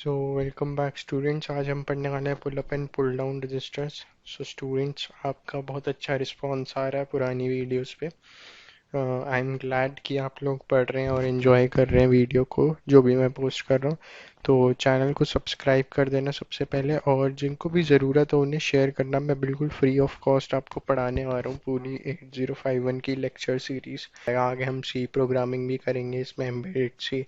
So welcome back students. आज हम पढ़ने वाले हैं pull up and pull down registers. So students, आपका बहुत अच्छा रिस्पांस आ रहा है पुरानी वीडियोस पे। आई एम ग्लैड कि आप लोग पढ़ रहे हैं और इन्जॉय कर रहे हैं वीडियो को जो भी मैं पोस्ट कर रहा हूँ। तो चैनल को सब्सक्राइब कर देना सबसे पहले, और जिनको भी ज़रूरत हो उन्हें शेयर करना। मैं बिल्कुल फ्री ऑफ कॉस्ट आपको पढ़ाने वाला हूँ पूरी 8051 की लेक्चर सीरीज़। आगे हम सी प्रोग्रामिंग भी करेंगे इसमें, एम्बेडेड सी।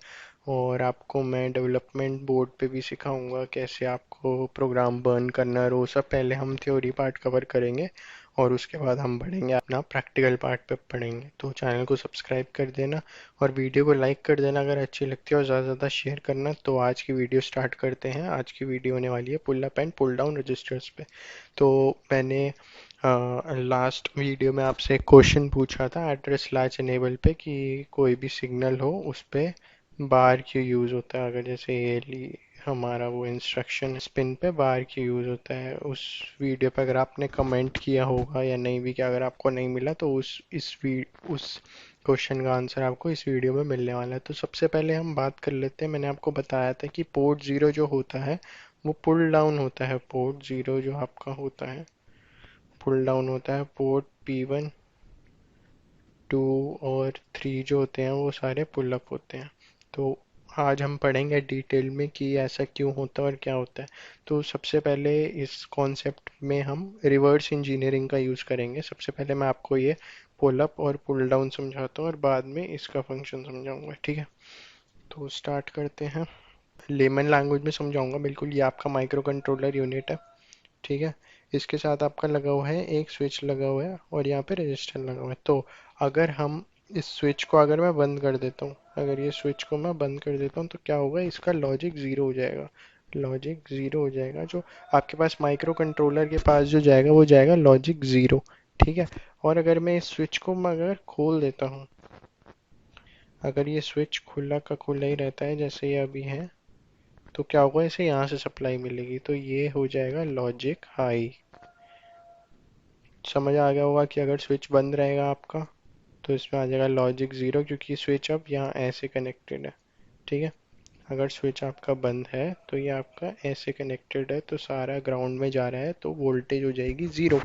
और आपको मैं डेवलपमेंट बोर्ड पे भी सिखाऊंगा कैसे आपको प्रोग्राम बर्न करना है। वो सब पहले हम थ्योरी पार्ट कवर करेंगे और उसके बाद हम बढ़ेंगे अपना प्रैक्टिकल पार्ट पे पढ़ेंगे। तो चैनल को सब्सक्राइब कर देना और वीडियो को लाइक कर देना अगर अच्छी लगती है, और ज़्यादा से ज़्यादा शेयर करना। तो आज की वीडियो स्टार्ट करते हैं। आज की वीडियो होने वाली है pull up and pull down registers पे। तो मैंने लास्ट वीडियो में आपसे एक क्वेश्चन पूछा था एड्रेस लैच इनेबल पे, कि कोई भी सिग्नल हो उस पे बार क्यों यूज़ होता है। अगर जैसे ये हमारा वो इंस्ट्रक्शन स्पिन पे बार क्यों यूज़ होता है, उस वीडियो पे अगर आपने कमेंट किया होगा या नहीं भी किया, अगर आपको नहीं मिला तो उस क्वेश्चन का आंसर आपको इस वीडियो में मिलने वाला है। तो सबसे पहले हम बात कर लेते हैं। मैंने आपको बताया था कि पोर्ट ज़ीरो जो होता है वो पुल डाउन होता है। पोर्ट ज़ीरो जो आपका होता है पुल डाउन होता है। पोर्ट P1, 2 और 3 जो होते हैं वो सारे पुल अप होते हैं। तो आज हम पढ़ेंगे डिटेल में कि ऐसा क्यों होता है और क्या होता है। तो सबसे पहले इस कॉन्सेप्ट में हम रिवर्स इंजीनियरिंग का यूज़ करेंगे। सबसे पहले मैं आपको ये पुल अप और पुल डाउन समझाता हूँ और बाद में इसका फंक्शन समझाऊंगा, ठीक है। तो स्टार्ट करते हैं। लेमन लैंग्वेज में समझाऊंगा बिल्कुल। ये आपका माइक्रो कंट्रोलर यूनिट है, ठीक है। इसके साथ आपका लगा हुआ है एक स्विच लगा हुआ है और यहाँ पे रजिस्टर लगा हुआ है। तो अगर हम इस स्विच को अगर मैं बंद कर देता हूँ, अगर ये स्विच को मैं बंद कर देता हूँ तो क्या होगा, इसका लॉजिक ज़ीरो हो जाएगा। लॉजिक ज़ीरो हो जाएगा। जो आपके पास माइक्रो कंट्रोलर के पास जो जाएगा वो जाएगा लॉजिक ज़ीरो, ठीक है। और अगर मैं इस स्विच को मैं अगर खोल देता हूँ, अगर ये स्विच खुला का खुला ही रहता है जैसे ये अभी है, तो क्या होगा, इसे यहाँ से सप्लाई मिलेगी तो ये हो जाएगा लॉजिक हाई। समझ आ गया होगा कि अगर स्विच बंद रहेगा आपका तो इसमें आ जाएगा लॉजिक ज़ीरो, क्योंकि स्विच अब यहाँ ऐसे कनेक्टेड है, ठीक है। अगर स्विच आपका बंद है तो ये आपका ऐसे कनेक्टेड है, तो सारा ग्राउंड में जा रहा है तो वोल्टेज हो जाएगी ज़ीरो।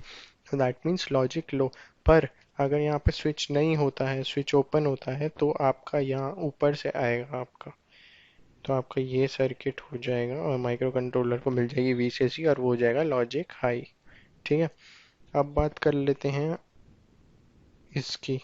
तो दैट मीन्स लॉजिक लो। पर अगर यहाँ पे स्विच नहीं होता है, स्विच ओपन होता है, तो आपका यहाँ ऊपर से आएगा आपका, तो आपका ये सर्किट हो जाएगा और माइक्रो कंट्रोलर को मिल जाएगी वीसीसी और वो हो जाएगा लॉजिक हाई, ठीक है। अब बात कर लेते हैं इसकी।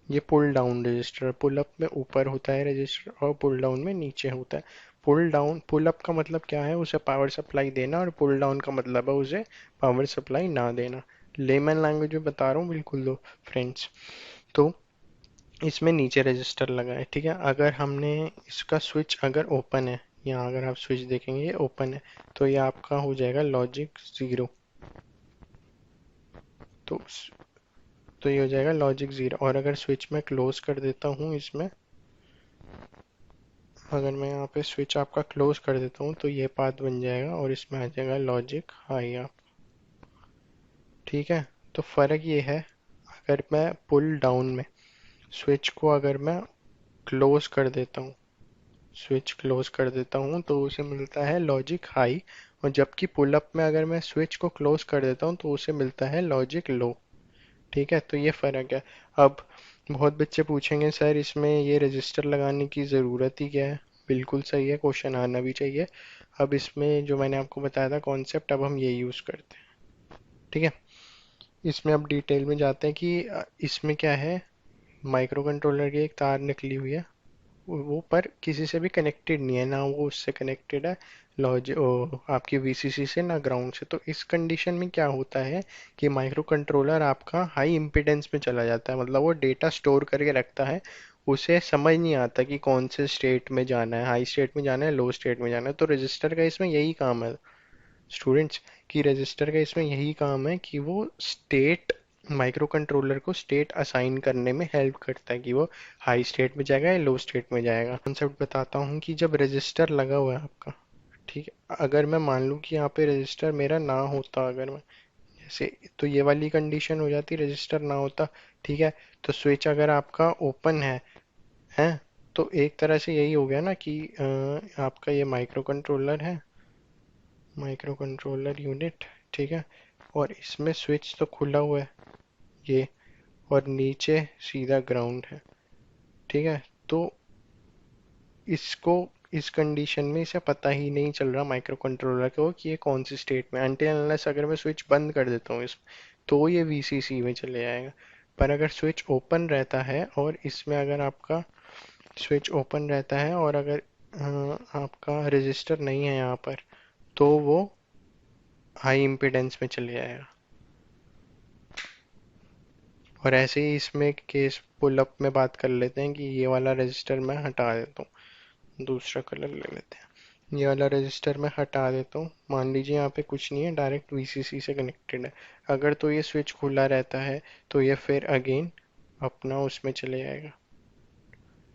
ये pull down register, pull up में ऊपर होता है रजिस्टर और पुल डाउन में नीचे होता है। पुल डाउन, पुल अप का मतलब क्या है, उसे पावर सप्लाई देना, और पुल डाउन का मतलब है उसे पावर सप्लाई ना देना। लेमन लैंग्वेज में बता रहा हूँ बिल्कुल दो फ्रेंड्स। तो इसमें नीचे रजिस्टर लगा है, ठीक है। अगर हमने इसका स्विच अगर ओपन है, यहाँ अगर आप स्विच देखेंगे ये ओपन है, तो ये आपका हो जाएगा लॉजिक ज़ीरो। तो तो ये हो जाएगा लॉजिक ज़ीरो। और अगर स्विच में क्लोज कर देता हूँ इसमें, अगर मैं यहाँ पे स्विच आपका क्लोज कर देता हूँ तो ये पाथ बन जाएगा और इसमें आ जाएगा लॉजिक हाई आप, ठीक है। तो फ़र्क ये है, अगर मैं पुल डाउन में स्विच को अगर मैं क्लोज कर देता हूँ, स्विच क्लोज कर देता हूँ तो उसे मिलता है लॉजिक हाई। और जबकि पुल अप में अगर मैं स्विच को क्लोज कर देता हूँ तो उसे मिलता है लॉजिक लो, ठीक है। तो ये फ़र्क है। अब बहुत बच्चे पूछेंगे सर इसमें ये रजिस्टर लगाने की ज़रूरत ही क्या है। बिल्कुल सही है, क्वेश्चन आना भी चाहिए। अब इसमें जो मैंने आपको बताया था कॉन्सेप्ट, अब हम ये यूज़ करते हैं, ठीक है। इसमें अब डिटेल में जाते हैं कि इसमें क्या है। माइक्रो कंट्रोलर की एक तार निकली हुई है, वो पर किसी से भी कनेक्टेड नहीं है, ना वो उससे कनेक्टेड है आपकी वीसीसी से, ना ग्राउंड से। तो इस कंडीशन में क्या होता है कि माइक्रो कंट्रोलर आपका हाई इम्पीडेंस में चला जाता है, मतलब वो डेटा स्टोर करके रखता है। उसे समझ नहीं आता कि कौन से स्टेट में जाना है, हाई स्टेट में जाना है, लो स्टेट में जाना है। तो रजिस्टर का इसमें यही काम है स्टूडेंट्स, कि रजिस्टर का इसमें यही काम है कि वो स्टेट, माइक्रो कंट्रोलर को स्टेट असाइन करने में हेल्प करता है कि वो हाई स्टेट में जाएगा या लो स्टेट में जाएगा। कॉन्सेप्ट बताता हूँ कि जब रजिस्टर लगा हुआ है आपका, ठीक है, अगर मैं मान लूँ कि यहाँ पे रजिस्टर मेरा ना होता, अगर मैं जैसे, तो ये वाली कंडीशन हो जाती, रजिस्टर ना होता, ठीक है। तो स्विच अगर आपका ओपन है तो एक तरह से यही हो गया ना कि आपका ये माइक्रो कंट्रोलर है, माइक्रो कंट्रोलर यूनिट, ठीक है। और इसमें स्विच तो खुला हुआ है ये, और नीचे सीधा ग्राउंड है, ठीक है। तो इसको इस कंडीशन में इसे पता ही नहीं चल रहा माइक्रो कंट्रोलर को कि ये कौन सी स्टेट में, अनटिल अनलेस अगर मैं स्विच बंद कर देता हूँ इसमें, तो ये वीसीसी में चले जाएगा। पर अगर स्विच ओपन रहता है और इसमें अगर आपका स्विच ओपन रहता है और अगर आपका रजिस्टर नहीं है यहाँ पर, तो वो हाई इम्पीडेंस में चले जाएगा। और ऐसे ही इसमें केस पुल अप में बात कर लेते हैं कि ये वाला रजिस्टर मैं हटा देता हूँ, दूसरा कलर ले लेते हैं। ये वाला रजिस्टर मैं हटा देता हूँ, मान लीजिए यहाँ पे कुछ नहीं है, डायरेक्ट वीसीसी से कनेक्टेड है। अगर तो ये स्विच खुला रहता है तो ये फिर अगेन अपना उसमें चले जाएगा,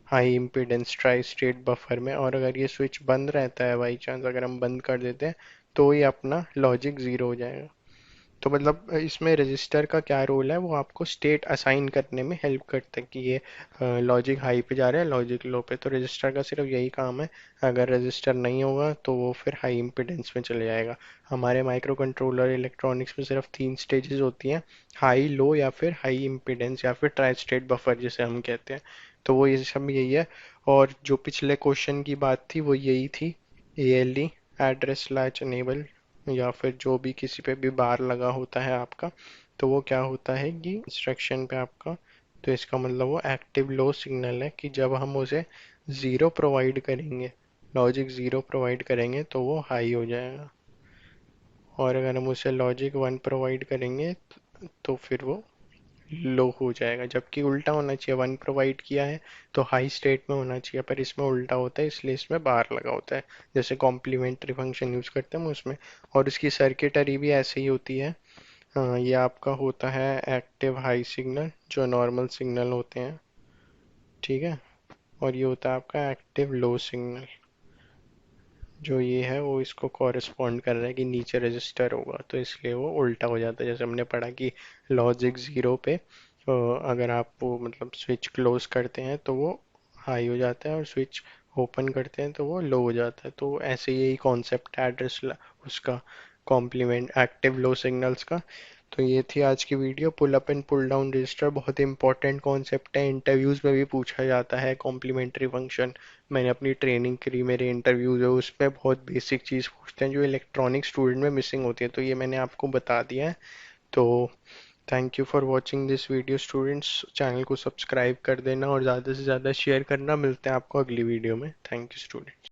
high impedance tri state buffer में। और अगर ये स्विच बंद रहता है, बाई चांस अगर हम बंद कर देते हैं, तो ये अपना लॉजिक ज़ीरो हो जाएगा। तो मतलब इसमें रजिस्टर का क्या रोल है, वो आपको स्टेट असाइन करने में हेल्प करता है कि ये लॉजिक हाई पे जा रहा है, लॉजिक लो पे। तो रजिस्टर का सिर्फ यही काम है, अगर रजिस्टर नहीं होगा तो वो फिर हाई इम्पीडेंस में चले जाएगा। हमारे माइक्रो कंट्रोलर इलेक्ट्रॉनिक्स में सिर्फ 3 स्टेजेस होती हैं, हाई, लो या फिर हाई इम्पीडेंस या फिर ट्राई स्टेट बफर जिसे हम कहते हैं। तो वो ये सब यही है। और जो पिछले क्वेश्चन की बात थी वो यही थी, ALE एड्रेस लैच इनेबल, या फिर जो भी किसी पे भी बार लगा होता है आपका, तो वो क्या होता है कि इंस्ट्रक्शन पे आपका, तो इसका मतलब वो एक्टिव लो सिग्नल है कि जब हम उसे ज़ीरो प्रोवाइड करेंगे, लॉजिक ज़ीरो प्रोवाइड करेंगे तो वो हाई हो जाएगा। और अगर हम उसे लॉजिक वन प्रोवाइड करेंगे तो फिर वो लो हो जाएगा। जबकि उल्टा होना चाहिए, वन प्रोवाइड किया है तो हाई स्टेट में होना चाहिए, पर इसमें उल्टा होता है, इसलिए इसमें बार लगा होता है। जैसे कॉम्प्लीमेंट्री फंक्शन यूज करते हैं हम उसमें। और उसकी सर्किटरी भी ऐसे ही होती है। ये आपका होता है एक्टिव हाई सिग्नल, जो नॉर्मल सिग्नल होते हैं, ठीक है। और ये होता है आपका एक्टिव लो सिग्नल, जो ये है वो इसको कॉरेस्पॉन्ड कर रहा है कि नीचे रजिस्टर होगा, तो इसलिए वो उल्टा हो जाता है। जैसे हमने पढ़ा कि लॉजिक ज़ीरो पे अगर आप वो मतलब स्विच क्लोज करते हैं तो वो हाई हो जाता है, और स्विच ओपन करते हैं तो वो लो हो जाता है। तो ऐसे यही कॉन्सेप्ट है एड्रेस उसका, कॉम्प्लीमेंट एक्टिव लो सिग्नल्स का। तो ये थी आज की video, pull up and pull down register बहुत इंपॉर्टेंट कॉन्सेप्ट है, इंटरव्यूज में भी पूछा जाता है कॉम्प्लीमेंट्री फंक्शन। मैंने अपनी ट्रेनिंग करी, मेरे इंटरव्यूज है उसमें बहुत बेसिक चीज़ पूछते हैं जो इलेक्ट्रॉनिक स्टूडेंट में मिसिंग होती है, तो ये मैंने आपको बता दिया है। तो thank you for watching this video students, channel को सब्सक्राइब कर देना और ज़्यादा से ज़्यादा शेयर करना। मिलते हैं आपको अगली वीडियो में। Thank you students.